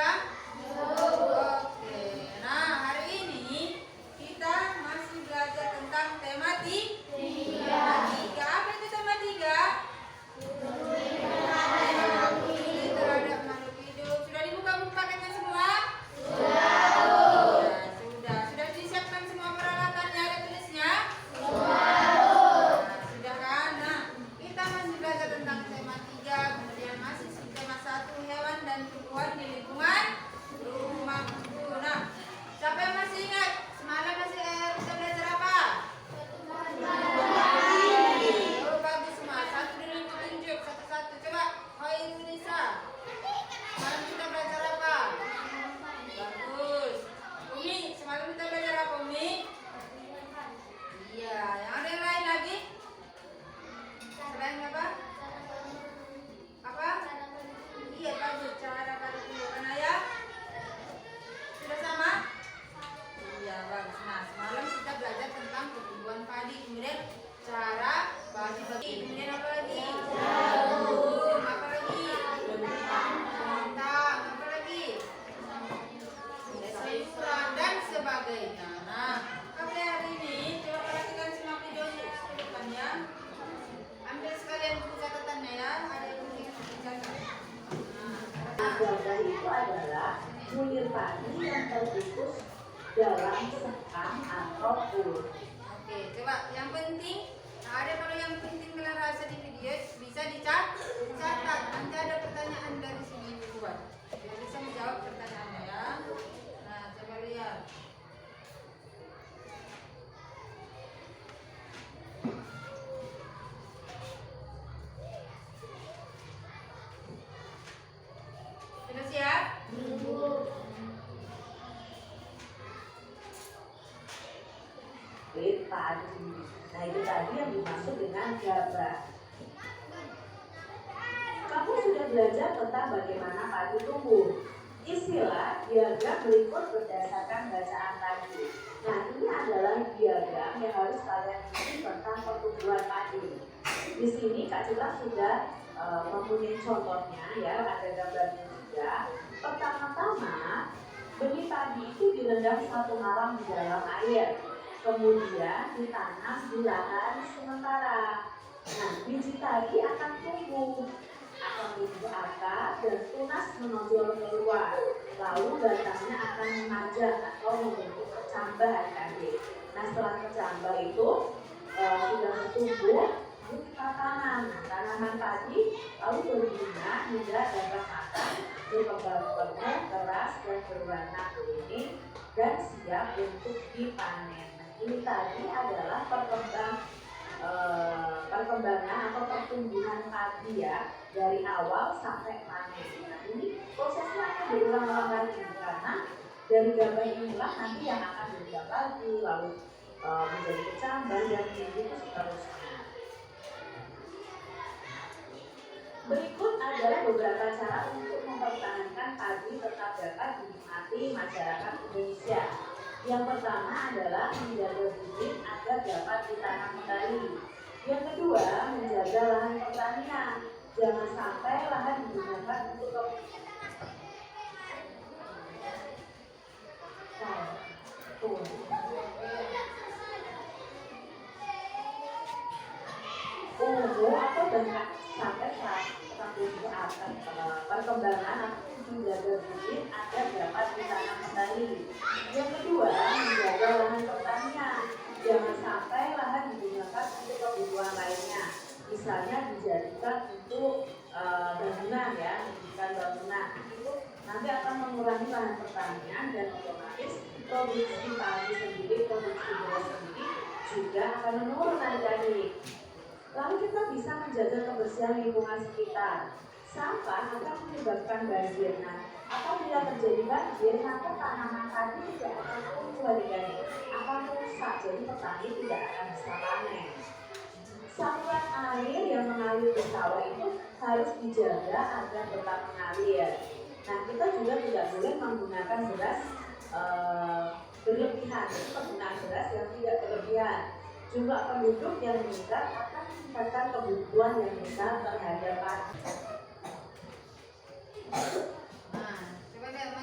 sudah? Oke. Nah, hari ini kita masih belajar tentang tematika. Apa itu tematika? Terhadap makhluk hidup. Sudah dibuka buku paketnya semua? Sudah. Sudah disiapkan semua peralatannya, ada tulisnya? Sudah kan? Nah, kita masih belajar tentang tema 3, kemudian masih tema 1, hewan dan tumbuhan di lingkungan rumahku. Nah, siapa yang masih ingat? Semalam kita belajar apa? Oh, bagus semua. Satu dulu yang tunjuk, satu-satu. Coba, Indonesia. Semalam kita belajar apa? Bagus. Umi, semalam kita belajar apa, Umi? Iya, yang ada yang lain lagi? Selain apa? Apa? Iya, bagus. Cara pada tumbuhan ayam. Sudah sama? Iya, bagus. Nah, semalam kita belajar tentang pertumbuhan padi. Kemudian cara bagi-bagi. Kemudian apa lagi? Jagung. Apa lagi? Kentang. Apa lagi? Sayuran dan sebagainya. Nah, oke, hari ini coba perhatikan semua videonya ke depannya. Ambil sekalian buku catatannya ya. Ada yang ingin dicatat. Gabah itu adalah bulir padi yang terbungkus dalam sekam atau pul. Oke, coba yang penting. Nah, ada kalau yang penting kalian rasa di video bisa dicatat. Nanti ada pertanyaan dari sini dibuat. Biar bisa menjawab pertanyaannya ya. Nah, coba lihat. Sudah siap? Bulir padi. Nah itu tadi yang dimaksud dengan gabah. Kamu sudah belajar tentang bagaimana padi tumbuh. Istilah diagram berikut berdasarkan bacaan tadi. Nah ini adalah diagram yang harus kalian ikuti tentang pertumbuhan padi. Di sini Kak Citra sudah mempunyai contohnya ya, ada gambarnya juga. Pertama-tama benih padi itu direndam 1 malam di dalam air. Kemudian ditanam di lahan sementara. Nah, biji padi akan tumbuh akar dan tunas menonjol keluar. Lalu batangnya akan memanjang atau membentuk kecambah adik-adik. Nah, setelah kecambah itu sudah bertumbuh, lalu kita tanam. Tanaman padi lalu berbunga hingga dapat makan, berkembang penuh, keras dan berwarna kuning dan siap untuk dipanen. Ini tadi adalah perkembangan atau pertumbuhan padi ya, dari awal sampai panen. Nah ini prosesnya akan berulang-ulang lagi karena dari gabah inilah nanti yang akan berbuah lagi, lalu menjadi kecambah dan begitu seterusnya. Berikut adalah beberapa cara untuk mempertahankan padi tetap dapat dinikmati masyarakat Indonesia. Yang pertama adalah menjaga bibit agar dapat ditanam kembali. Yang kedua, menjaga lahan pertanian. Jangan sampai lahan digunakan untuk atau bengkak sampai perkembangan atau menjaga bibit agar dapat ditanam kembali. Yang kedua, menjaga lahan pertanian. Jangan sampai lahan digunakan untuk kebutuhan lainnya. Misalnya dijadikan untuk bangunan ya, dijadikan bangunan. Itu nanti akan mengurangi lahan pertanian dan otomatis produksi padi sendiri, produksi beras sendiri juga akan menurun adik-adik. Lalu kita bisa menjaga kebersihan lingkungan sekitar. Sampah akan menyebabkan banjir. Nah, apabila terjadi banjir, maka tanaman padi tidak akan tumbuh adik-adik, akan rusak. Jadi petani tidak akan bisa panen. Saluran air yang mengalir di sawah itu harus dijaga agar tetap mengalir. Nah, kita juga tidak boleh menggunakan beras berlebihan. Jadi penggunaan beras yang tidak berlebihan. Jumlah penduduk yang meningkat akan meningkatkan kebutuhan yang besar terhadap padi. Nah, coba lihat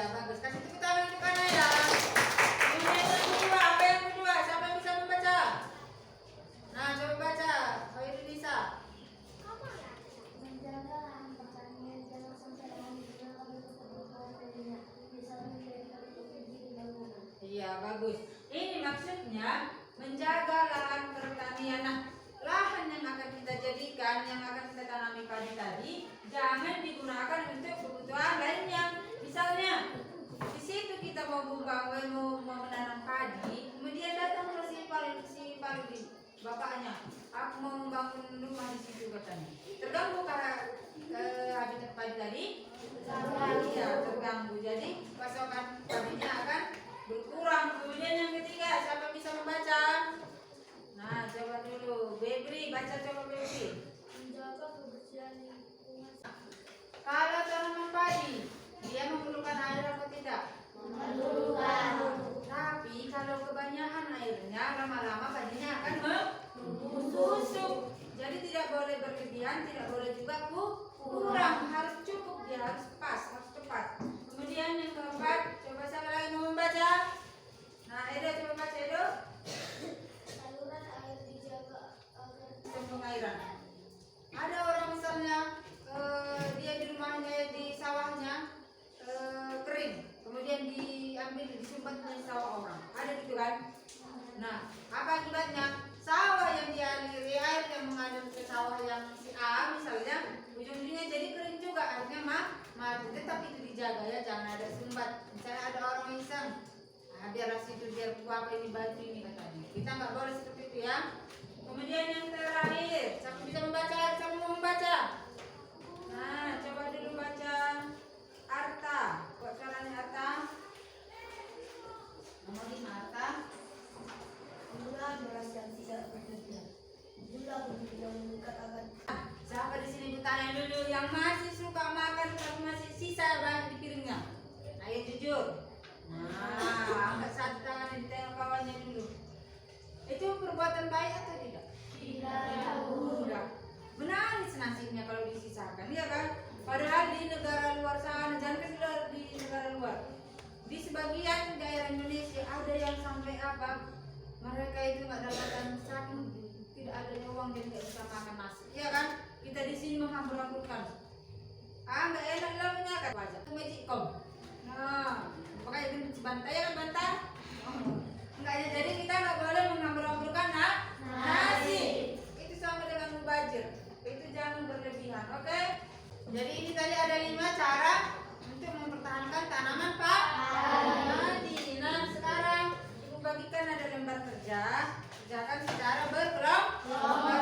Iya, bagus. Kasih tepuk tangan untuk Anaya. Kemudian yang kedua, apa yang kedua? Siapa yang bisa membaca? Nah, coba baca. Khairul Nisa. Menjaga lahan pertanian jangan sampai lahan digunakan untuk kebutuhan lainnya, misalnya menjadikan untuk biji di bangunan. Iya, bagus. Ini maksudnya menjaga lahan pertanian. Nah, lahan yang akan kita jadikan, yang akan kita tanami padi tadi, jangan digunakan untuk kebutuhan lainnya. Misalnya, di situ kita mau menanam padi, kemudian datang si Paludi, bapaknya, aku mau membangun rumah di situ katanya. Terganggu karena habitat padi tadi? Iya, terganggu. Jadi pasokan padinya akan berkurang. Kemudian yang ketiga, siapa bisa membaca? Nah, coba dulu, Bebri, baca coba Bebri. Menjaga kebersihan lingkungan. Kalau tanaman padi, dia memerlukan air apa tidak? Memerlukan. Tapi kalau kebanyakan airnya, lama-lama padinya akan membusuk. Jadi tidak boleh berlebihan, tidak boleh juga kurang. Harus cukup, dia harus pas, harus tepat. Kemudian yang keempat, coba siapa lagi mau membaca? Nah, Edo coba baca Edo. Saluran air dijaga agar Pengairan. Ada orang misalnya dia di rumahnya, di sawahnya kering, kemudian diambil disumbat di sawah orang. Ada gitu kan? Nah, apa akibatnya? Sawah yang dialiri air yang mengalir ke sawah yang si A misalnya, ujung-ujungnya jadi kering juga, akhirnya mati. Tetap itu dijaga ya, jangan ada sumbat. Misalnya ada orang iseng, biarlah situ biar apa ini baju ini katanya. Kita nggak boleh seperti itu ya. Kemudian yang terakhir, siapa bisa membaca? Siapa mau membaca? Nah, coba dulu baca Arta. Buat caranya Arta. Nomor 5 Arta. jumlah beras yang tidak berlebihan. Jumlah penduduk yang meningkat akan. Siapa di sini bertanya dulu yang masih suka makan tapi masih sisa banyak di piringnya? Ayo jujur. Nah, angkat satu tangan di tengok kawannya dulu. Itu perbuatan baik atau tidak? Tidak. Menangis nasibnya kalau disisakan, ya kan? Padahal di negara luar sana, jangan di negara luar. Di sebagian daerah Indonesia ada yang sampai apa? Mereka itu nggak dapatkan saking tidak adanya uang dan tidak bisa makan nasi, ya kan? Kita di sini menghambur-hamburkan. Nggak enak lalunya kan? Wajah itu magicom. Nah, makanya itu bantai ya kan bantai? Enggak ya, jadi kita nggak boleh menghambur-hamburkan nasi. Itu sama dengan mubazir. Itu jangan berlebihan, oke? Jadi ini tadi ada 5 cara untuk mempertahankan tanaman padi. Nah, sekarang Ibu bagikan ada lembar kerja, kerjakan secara berkelompok.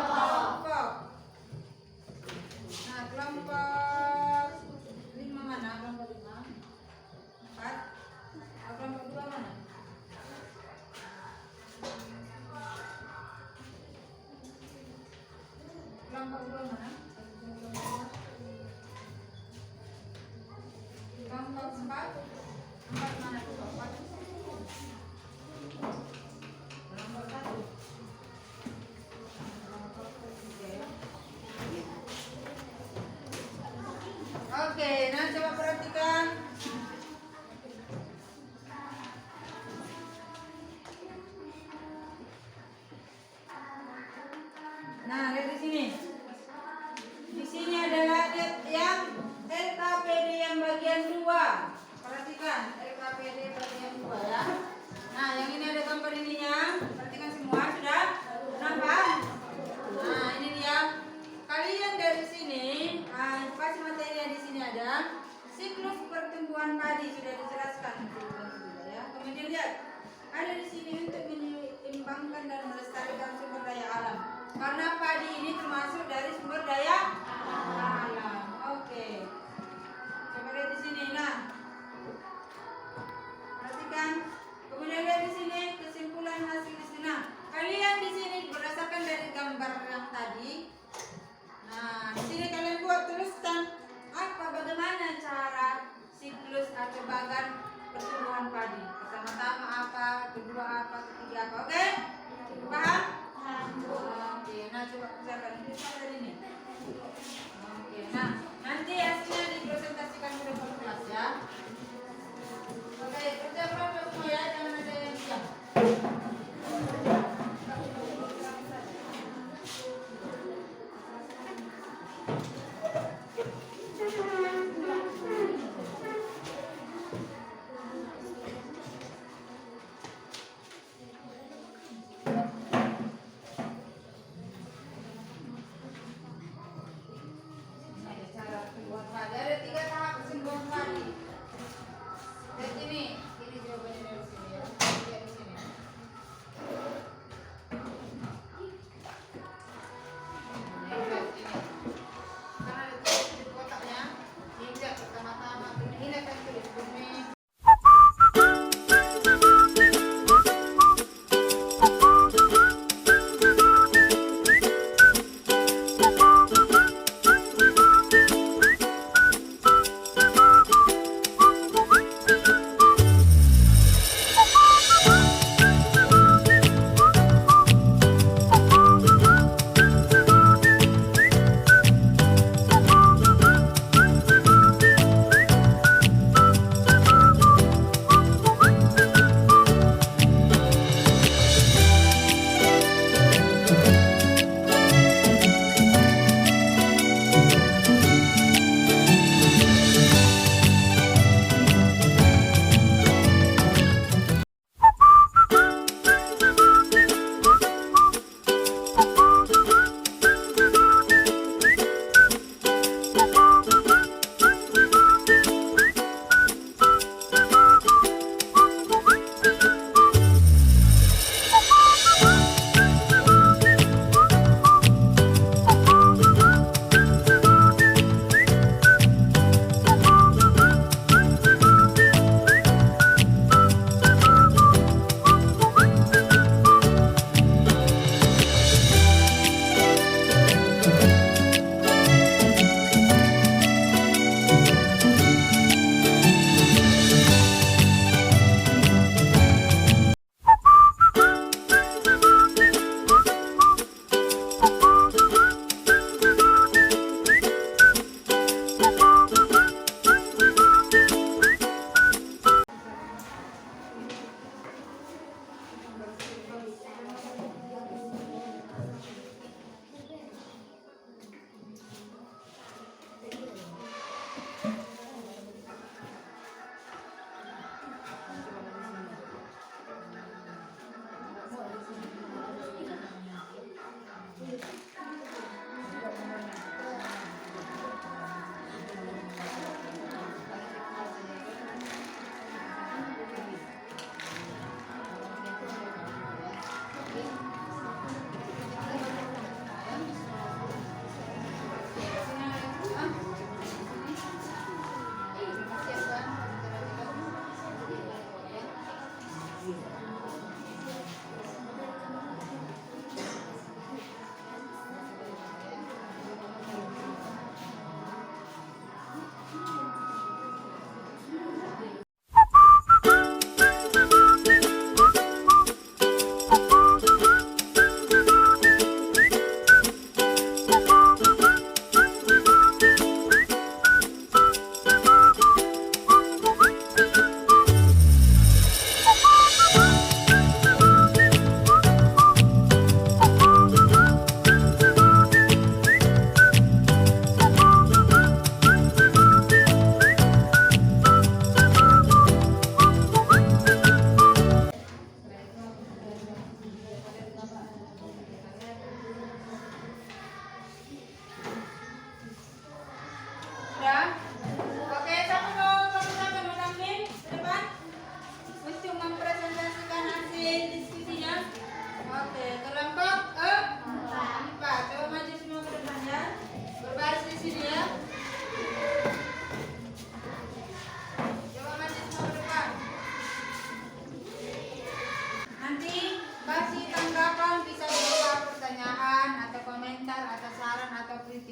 Nah, kelompok 5 mana? Kelompok 5? 4? Kelompok 2 mana? Kelompok 2 mana? Kelompok 4? 4 mana kelompok 4? Kelompok 1? Kelompok 3 ya? Oke, nah coba perhatikan. Nah, lihat di sini. Di sini adalah yang LKPD yang bagian 2. Perhatikan LKPD bagian 2 ya. Nah, yang ini ada gambar ininya. Perhatikan semua, sudah nampak? Nah, ini dia. Kalian dari sini, kasih materi yang di sini ada siklus pertumbuhan padi sudah dijelaskan ya. Kemudian lihat, ada di sini untuk menyeimbangkan dan melestarikan sumber daya alam. Karena padi ini termasuk dari sumber daya alam. Oke. Coba lihat di sini. Nah, perhatikan. Kemudian lihat di sini kesimpulan hasil di sini. Nah, kalian di sini berdasarkan dari gambar yang tadi. Nah, di sini kalian buat tuliskan bagaimana cara siklus atau bagan pertumbuhan padi. Pertama-tama apa, kedua apa, ketiga apa. Oke? Paham? Oke, nah coba kerjakan ini dari ini. Oke, nah nanti hasilnya dipresentasikan di depan kelas ya.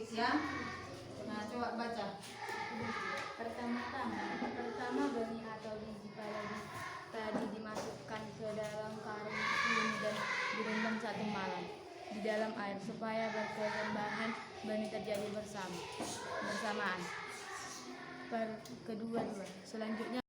tulis ya. Nah, coba baca. Pertama benih atau biji padi tadi dimasukkan ke dalam karung ini dan direndam 1 malam di dalam air supaya berkembang benih terjadi bersamaan. Kedua, selanjutnya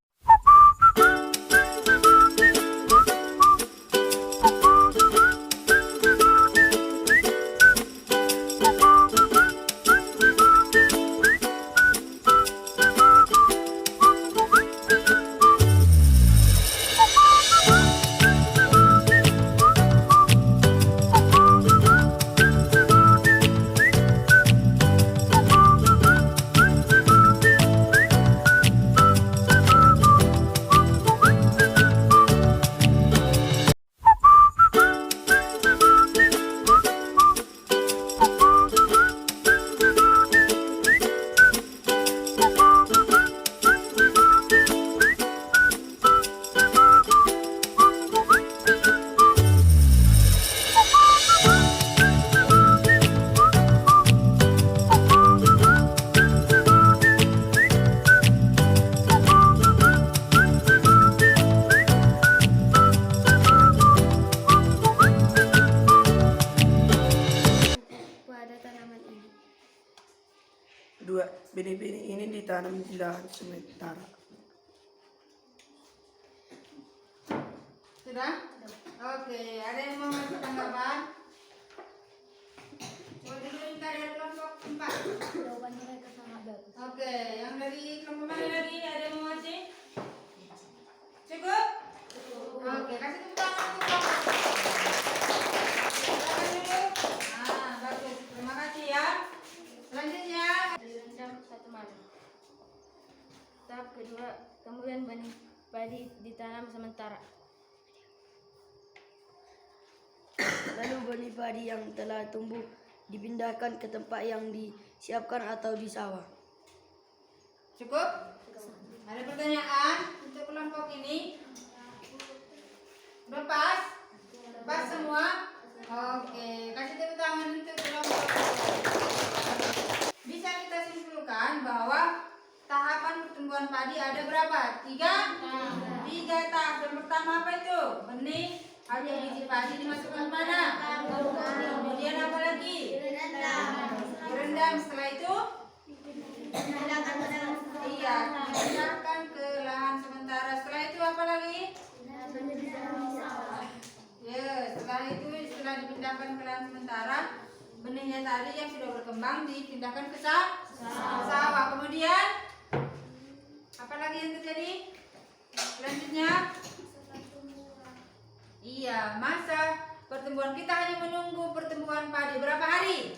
pada tanaman ini. 2. Benih-benih ini ditanam di lahan sementara. Sudah? Oke, ada yang mau masuk tanggapan? Coba dulu minta dari kelompok 4. Jawaban mereka sangat bagus. Oke, yang dari kelompok mana lagi? Ada yang mau masih? Cukup? Oke, kasih tepuk tangan untuk kelompok. Silakan dulu. Nah, bagus. Terima kasih ya. Selanjutnya. Direndam 1 malam. Tahap kedua, kemudian benih padi ditanam sementara. Lalu benih padi yang telah tumbuh dipindahkan ke tempat yang disiapkan atau di sawah. Cukup? Ada pertanyaan untuk kelompok ini? Udah pas? Pas semua? Oke, kasih tepuk tangan untuk kelompok. Bisa kita simpulkan bahwa tahapan pertumbuhan padi ada berapa? 3 tahap. Yang pertama apa itu? Benih atau biji padi dimasukkan mana? Kemudian apa lagi? Direndam. Setelah itu? Iya, dipindahkan ke lahan sementara. Setelah itu apa lagi? Ya, setelah itu setelah dipindahkan ke lahan sementara, benihnya tadi yang sudah berkembang dipindahkan ke sawah. Kemudian apa lagi yang terjadi? Selanjutnya, iya, masa pertumbuhan kita hanya menunggu pertumbuhan padi berapa hari?